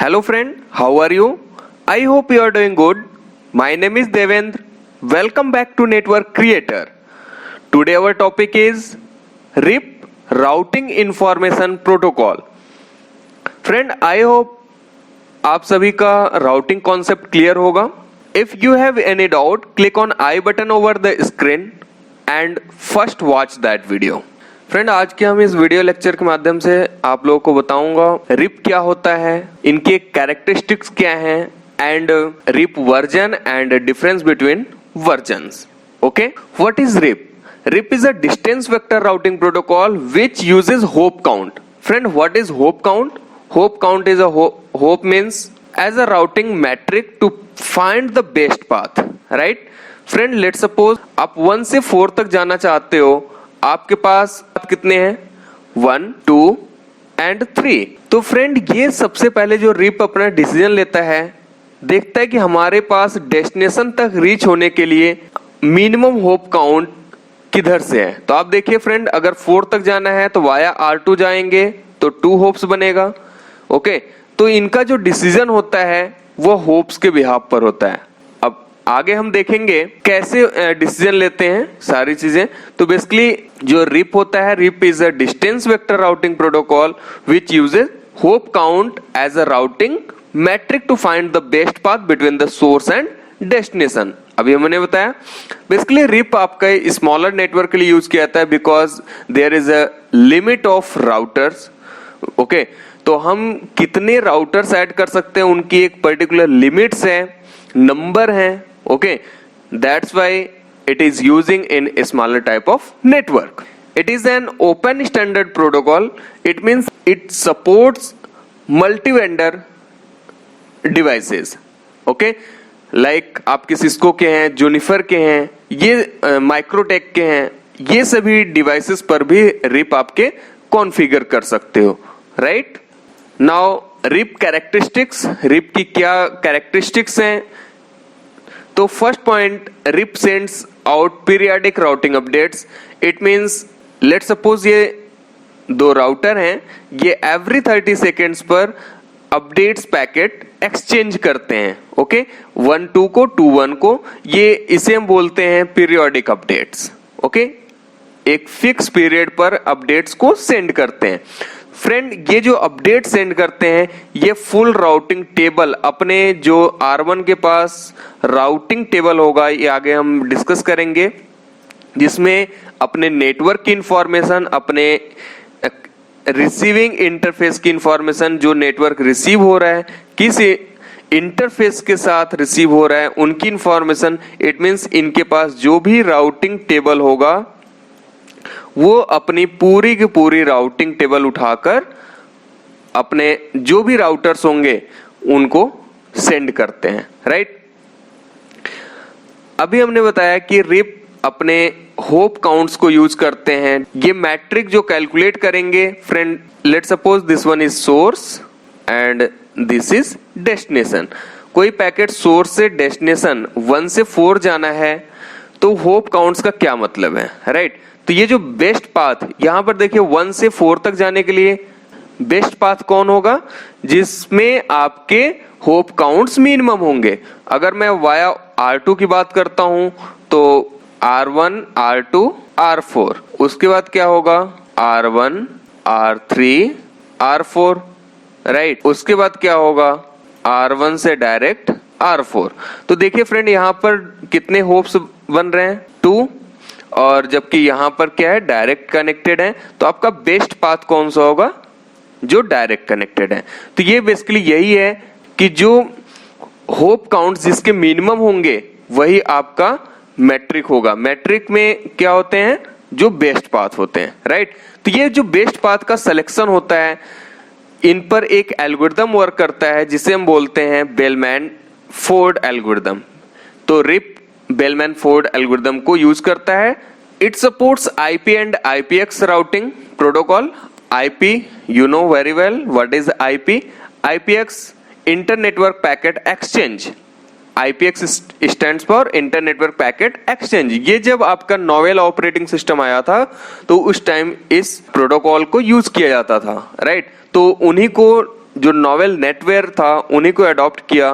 Hello friend, how are you? I hope you are doing good. My name is Devendra. Welcome back to Network Creator. Today our topic is RIP Routing Information Protocol. Friend, I hope आप सभी का routing concept clear होगा. If you have any doubt, click on I button over the screen and first watch that video. Friend, आज के हम इस video lecture के माध्यम से आप लोगों को बताऊंगा रिप क्या होता है, इनके कैरेक्टरिस्टिक्स क्या हैं and RIP version and difference between versions. Okay, what is RIP? RIP is a distance vector routing protocol which uses hop count. Friend, what is hop count? Hop count is a hop means as a routing metric to find the best path, right? Friend, let's suppose आप 1 से 4 तक जाना चाहते हो. आपके पास कितने हैं? 1, 2 and 3. तो फ्रेंड, ये सबसे पहले जो रिप अपना डिसीजन लेता है, देखता है कि हमारे पास डेस्टिनेशन तक रीच होने के लिए मिनिमम होप काउंट किधर से है. तो आप देखिए फ्रेंड, अगर 4 तक जाना है तो वाया R2 जाएंगे तो 2 होप्स बनेगा. ओके, तो इनका जो डिसीजन होता है वो होप्स के बिहाफ पर होता है. अब आगे हम देखेंगे कैसे डिसीजन लेते हैं सारी चीजें. तो बेसिकली जो रिप होता है, RIP is a distance vector routing protocol which uses hop count as a routing metric to find the best path between the source and destination. अभी हमने बताया बेसिकली रिप आपका स्मॉलर नेटवर्क के लिए use किया जाता है because there is a limit of routers. Okay, तो हम कितने राउटर्स ऐड कर सकते हैं उनकी एक पर्टिकुलर लिमिट्स है, नंबर है. Okay, that's why it is using in smaller type of network. It is an open standard protocol. It means it supports multi vendor devices. Okay, like आपके Cisco के हैं, जूनिफर के हैं, ये माइक्रोटेक के हैं, ये सभी डिवाइसेस पर भी रिप आपके कॉन्फ़िगर कर सकते हो, right? Now RIP characteristics, RIP की क्या कैरेक्टरिस्टिक्स हैं? तो first point, RIP sends out periodic routing updates. It means let's suppose ये दो राउटर हैं, ये एवरी 30 सेकेंड्स पर अपडेट्स पैकेट एक्सचेंज करते हैं. ओके, 1-2 को 2-1 को, ये इसे हम बोलते हैं पीरियोडिक अपडेट्स. ओके, एक फिक्स पीरियड पर अपडेट्स को सेंड करते हैं. फ्रेंड, ये जो अपडेट सेंड करते हैं ये फुल राउटिंग टेबल, अपने जो R1 के पास राउटिंग टेबल होगा, ये आगे हम डिस्कस करेंगे, जिसमें अपने नेटवर्क की इंफॉर्मेशन, अपने रिसीविंग इंटरफेस की इंफॉर्मेशन, जो नेटवर्क रिसीव हो रहा है, किस इंटरफेस के साथ रिसीव हो रहा है, उनकी इंफॉर्मेशन. इट मींस इनके पास जो भी राउटिंग टेबल होगा वो अपनी पूरी की पूरी राउटिंग टेबल उठाकर अपने जो भी राउटर्स होंगे उनको सेंड करते हैं, राइट? अभी हमने बताया कि रिप अपने होप काउंट्स को यूज करते हैं. ये मैट्रिक जो कैलकुलेट करेंगे, friend, let's suppose this one is source and this is destination. कोई पैकेट सोर्स से डेस्टिनेशन 1 से 4 जाना है तो होप काउंट्स का क्या मतलब है, राइट? तो ये जो बेस्ट पाथ, यहां पर देखिए 1 से 4 तक जाने के लिए बेस्ट पाथ कौन होगा? जिसमें आपके होप काउंट्स मिनिमम होंगे. अगर मैं वाया R2 की बात करता हूं तो R1, R2, R4, उसके बाद क्या होगा? R1, R3, R4, right? उसके बाद क्या होगा? R1 से डायरेक्ट R4. तो देखिए फ्रेंड, यहां पर कितने होप्स बन रहे हैं? 2. और जबकि यहां पर क्या है? डायरेक्ट कनेक्टेड है. तो आपका बेस्ट पाथ कौन सा होगा? जो डायरेक्ट कनेक्टेड है. तो ये बेसिकली यही है कि जो होप काउंट जिसके मिनिमम होंगे वही आपका मैट्रिक होगा. मैट्रिक में क्या होते हैं? जो बेस्ट पाथ होते हैं, राइट? तो ये जो बेस्ट पाथ का सिलेक्शन होता है, इन पर एक एल्गोरिथम वर्क करता है जिसे हम बोलते हैं बेलमैन फोर्ड एल्गोरिथम. तो रिप बेलमैन फोर्ड एल्गोरिथम को यूज करता है. It supports IP and IPX routing protocol. IP, you know very well what is IP. IPX, inter network packet exchange. IPX stands for inter network packet exchange. ये जब आपका novel operating system आया था तो उस time इस protocol को use किया जाता था, राइट? तो उन्हीं को जो नॉवेल नेटवेयर था उन्हीं को अडॉप्ट किया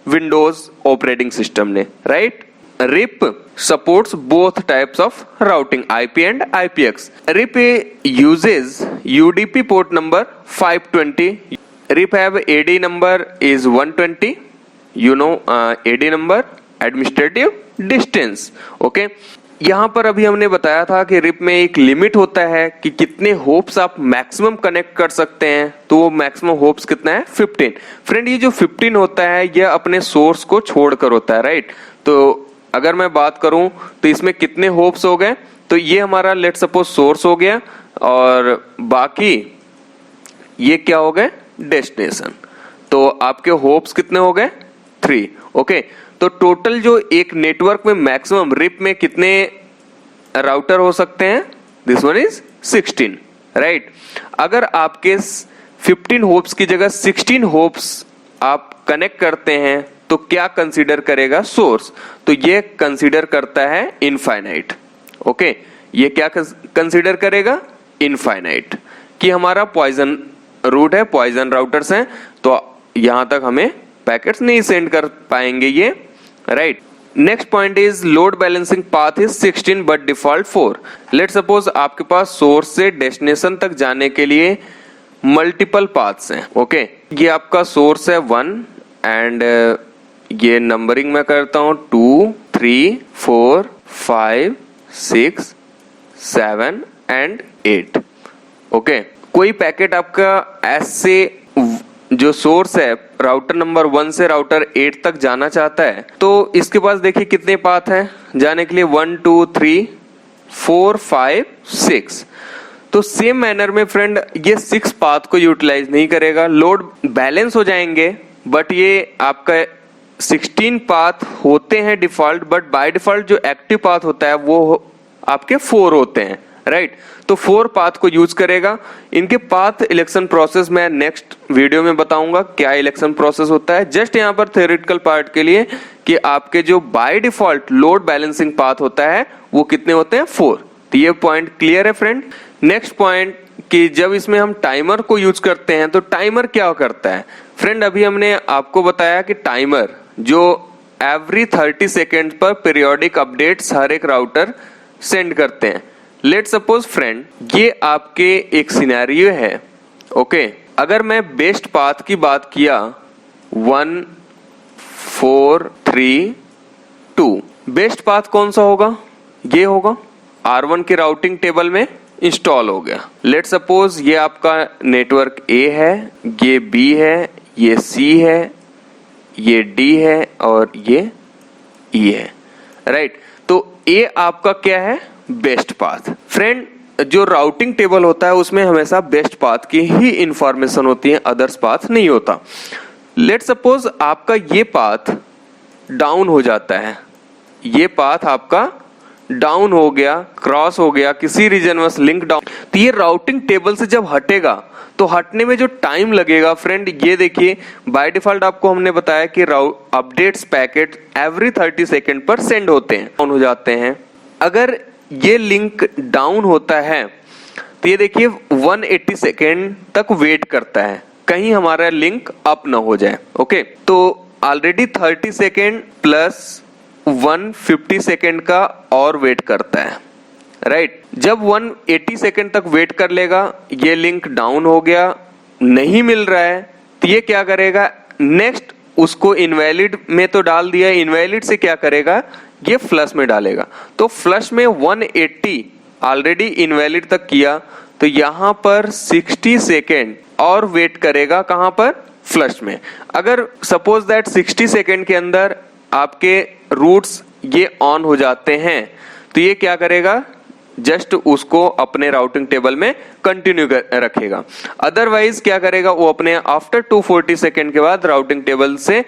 विंडोज ऑपरेटिंग सिस्टम ने, right. RIP supports both types of routing, IP and IPX. RIP uses UDP port number 520. RIP have AD number is 120. You know AD number administrative distance. Okay. यहाँ पर अभी हमने बताया था कि RIP में एक लिमिट होता है कि कितने होप्स आप मैक्सिमम कनेक्ट कर सकते हैं, तो वो मैक्सिमम होप्स कितना है 15। फ्रेंड ये जो 15 होता है ये अपने सोर्स को छोड़कर होता है, राइट। तो अगर मैं बात करूं तो इसमें कितने होप्स हो गए, तो ये हमारा लेट सपोज सोर्स हो गया और बाकी ये क्या हो गए डेस्टिनेशन। तो आपके होप्स कितने हो गए 3। ओके, तो टोटल जो एक नेटवर्क में मैक्सिमम RIP में कितने राउटर हो सकते हैं, दिस वन इज 16, राइट। अगर आपके 15 होप्स की जगह 16 होप्स आप कनेक्ट करते हैं तो क्या कंसीडर करेगा सोर्स, तो ये कंसीडर करता है इनफाइनाइट। ओके, ये क्या कंसीडर करेगा इनफाइनाइट, कि हमारा पॉइजन रूट है, पॉइजन राउटर्स हैं, तो यहां तक हमें पैकेट्स नहीं सेंड कर पाएंगे ये, right. Next point is load balancing path is 16 but default 4। Let suppose आपके पास सोर्स से डेस्टिनेशन तक जाने के लिए मल्टीपल पाथ्स हैं। ओके, ये आपका सोर्स है 1 एंड ये नंबरिंग मैं करता हूं 2, 3, 4, 5, 6, 7 एंड 8। ओके, कोई पैकेट आपका एस से जो सोर्स है राउटर नंबर 1 से राउटर 8 तक जाना चाहता है, तो इसके पास देखिए कितने पाथ हैं जाने के लिए 1, 2, 3, 4, 5, 6। तो सेम मैनर में फ्रेंड ये 6 पाथ को यूटिलाइज नहीं करेगा, लोड बैलेंस हो जाएंगे, बट ये आपका 16 पाथ होते हैं डिफॉल्ट, बट बाय डिफॉल्ट जो एक्टिव पाथ होता है वो आपके 4 होते हैं, राइट। तो 4 पाथ को यूज करेगा। इनके पाथ इलेक्शन प्रोसेस मैं नेक्स्ट वीडियो में बताऊंगा क्या इलेक्शन प्रोसेस होता है। जस्ट यहाँ पर थ्योरेटिकल पार्ट के लिए कि आपके जो by default load balancing path होता है वो कितने होते हैं 4। तो ये पॉइंट क्लियर है फ्रेंड। नेक्स्ट पॉइंट कि जब इसमें हम टाइमर को यूज करते हैं तो टाइमर क्या करता है फ्रेंड, अभी हमने आपको बताया कि टाइमर जो एवरी 30 सेकेंड पर पीरियोडिक अपडेट्स हर एक राउटर सेंड करते हैं। लेट सपोज फ्रेंड ये आपके एक सिनेरियो है। ओके, अगर मैं बेस्ट पाथ की बात किया 1, 4, 3, 2, बेस्ट पाथ कौन सा होगा, ये होगा R1 के राउटिंग टेबल में इंस्टॉल हो गया। लेट सपोज ये आपका नेटवर्क A है, ये B है, ये C है, ये D है और ये E है, राइट। तो A आपका क्या है बेस्ट पाथ। फ्रेंड जो राउटिंग टेबल होता है उसमें हमेशा बेस्ट पाथ की ही इंफॉर्मेशन होती है, अदर्स पाथ नहीं होता। लेट सपोज आपका ये पाथ डाउन हो जाता है, ये पाथ आपका डाउन हो गया, क्रॉस हो गया, किसी रीजन में लिंक डाउन, तो ये राउटिंग टेबल से जब हटेगा तो हटने में जो टाइम लगेगा फ्रेंड, ये देखिए बाय डिफॉल्ट आपको हमने बताया कि अपडेट्स पैकेट एवरी 30 सेकेंड पर सेंड होते हैं, डाउन हो जाते हैं। अगर ये लिंक डाउन होता है तो ये देखिए 180 सेकेंड तक वेट करता है कहीं हमारा लिंक अप ना हो जाए। ओके, तो ऑलरेडी 30 सेकेंड प्लस 150 सेकेंड का और वेट करता है, राइट। जब 180 सेकेंड तक वेट कर लेगा, ये लिंक डाउन हो गया, नहीं मिल रहा है, तो ये क्या करेगा नेक्स्ट उसको इनवैलिड में तो डाल दिया, इनवैलिड से क्या करेगा ये फ्लश में डालेगा। तो फ्लश में 180 ऑलरेडी इनवैलिड तक किया, तो यहां पर 60 सेकेंड और वेट करेगा, कहां पर फ्लश में। अगर सपोज दैट 60 सेकेंड के अंदर आपके रूट्स ये ऑन हो जाते हैं तो ये क्या करेगा जस्ट उसको अपने राउटिंग टेबल में कंटिन्यू रखेगा। अदरवाइज क्या करेगा वो अपने आफ्टर 240 सेकेंड के बाद राउटिंग टेबल से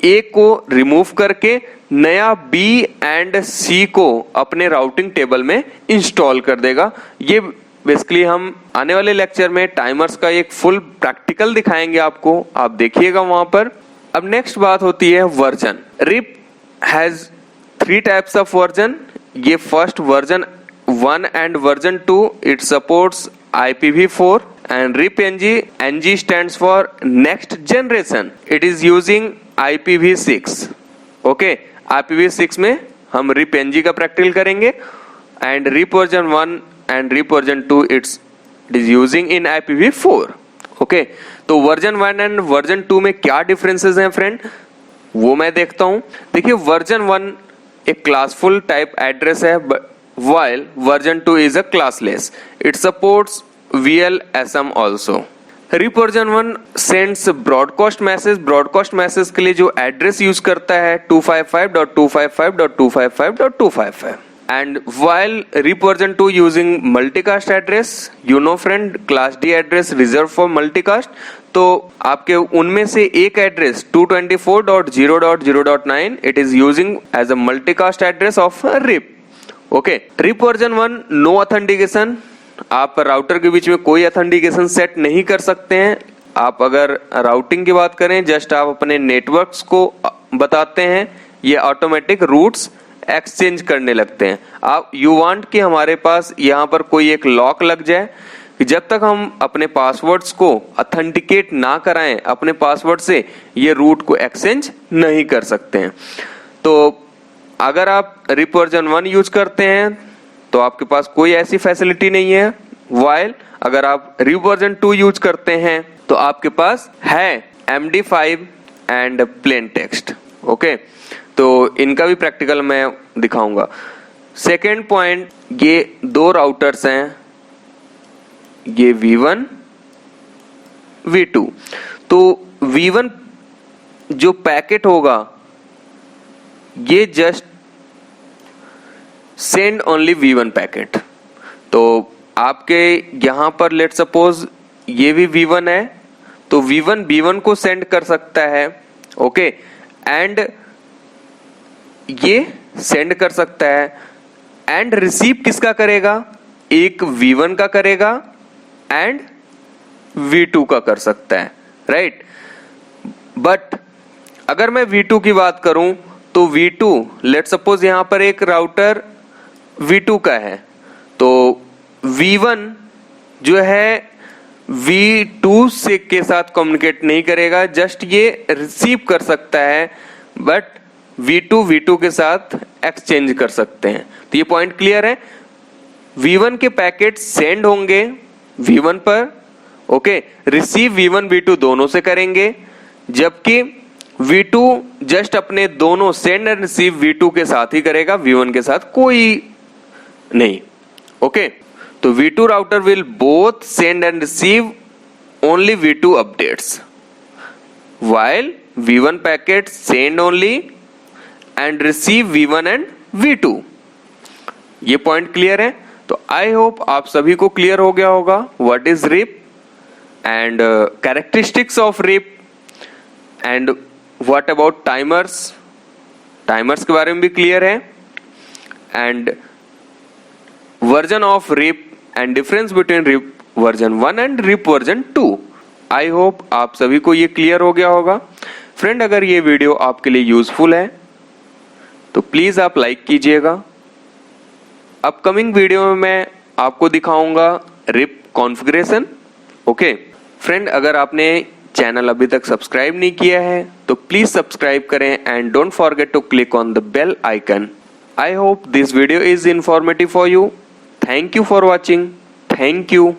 A को रिमूव करके नया B एंड C को अपने राउटिंग टेबल में इंस्टॉल कर देगा। ये बेसिकली हम आने वाले लेक्चर में टाइमर्स का एक फुल प्रैक्टिकल दिखाएंगे आपको, आप देखिएगा वहां पर। अब नेक्स्ट बात होती है version. RIP has 3 types of version. ये first version 1 and version 2 it supports IPv4 and RIP NG stands for next generation. It is using IPv6. Okay, IPv6 में हम RIP NG का प्रैक्टिकल करेंगे and RIP version 1 and RIP version 2 it is using in IPv4. Okay, तो version 1 and version 2 में क्या differences हैं friend, वो मैं देखता हूं. देखिए वर्जन 1 एक क्लासफुल टाइप एड्रेस है, while version 2 is a classless. It supports VLSM also. RIP version 1 sends broadcast message. broadcast message के लिए जो एड्रेस यूज करता है 255.255.255.255. And while RIP version 2 using multicast address, you know friend, class D address reserved for multicast. तो आपके उनमें से एक address 224.0.0.9 it is using as a multicast address of RIP. Okay, RIP version 1 no authentication. आप router के बीच में कोई ऑथेंटिकेशन सेट नहीं कर सकते हैं. आप अगर राउटिंग की बात करें, जस्ट आप अपने नेटवर्क्स को बताते हैं, ये ऑटोमेटिक रूट्स एक्सचेंज करने लगते हैं. आप यू वांट कि हमारे पास यहाँ पर कोई एक लॉक लग जाए कि जब तक हम अपने पासवर्ड्स को ऑथेंटिकेट ना कराएं अपने पासवर्ड से, ये रूट को एक्सचेंज नहीं कर सकते हैं. तो अगर आप RIP वर्जन 1 यूज करते हैं तो आपके पास कोई ऐसी फैसिलिटी नहीं है. वाइल अगर आप RIP वर्जन 2 यूज करते हैं तो आपके पास है MD5 and plain text. Okay, तो इनका भी प्रैक्टिकल मैं दिखाऊंगा. सेकेंड पॉइंट, ये दो राउटर्स हैं, ये V1 V2. तो V1 जो पैकेट होगा ये just send only V1 packet. तो आपके यहां पर लेट सपोज ये भी V1 है, तो V1 B1 को सेंड कर सकता है. ओके, एंड ये सेंड कर सकता है एंड रिसीव किसका करेगा, एक V1 का करेगा एंड V2 का कर सकता है, राइट. बट अगर मैं V2 की बात करूं तो V2 लेट सपोज यहां पर एक राउटर V2 का है, तो V1 जो है V2 से के साथ कम्युनिकेट नहीं करेगा, जस्ट ये रिसीव कर सकता है, बट V2 V2 के साथ एक्सचेंज कर सकते हैं. तो ये पॉइंट क्लियर है. V1 के पैकेट सेंड होंगे V1 पर, ओके, रिसीव V1 V2 दोनों से करेंगे, जबकि V2 जस्ट अपने दोनों सेंड एंड रिसीव V2 के साथ ही करेगा, V1 के साथ कोई नहीं. ओके, तो V2 router will both send and receive only V2 updates, while V1 packet send only and receive V1 and V2. ये पॉइंट क्लियर है. तो आई होप आप सभी को क्लियर हो गया होगा what is RIP and characteristics of RIP and what about timers. Timers के बारे में भी क्लियर है, and version of RIP and difference between RIP version 1 and RIP version 2. I hope आप सभी को ये क्लियर हो गया होगा. फ्रेंड, अगर ये वीडियो आपके लिए यूजफुल है तो प्लीज आप लाइक कीजिएगा. अपकमिंग वीडियो में मैं आपको दिखाऊंगा RIP कॉन्फ़िगरेशन. ओके फ्रेंड, अगर आपने चैनल अभी तक सब्सक्राइब नहीं किया है तो प्लीज सब्सक्राइब करें and don't forget to click on the bell icon. I hope this video is informative for you. Thank you for watching. Thank you.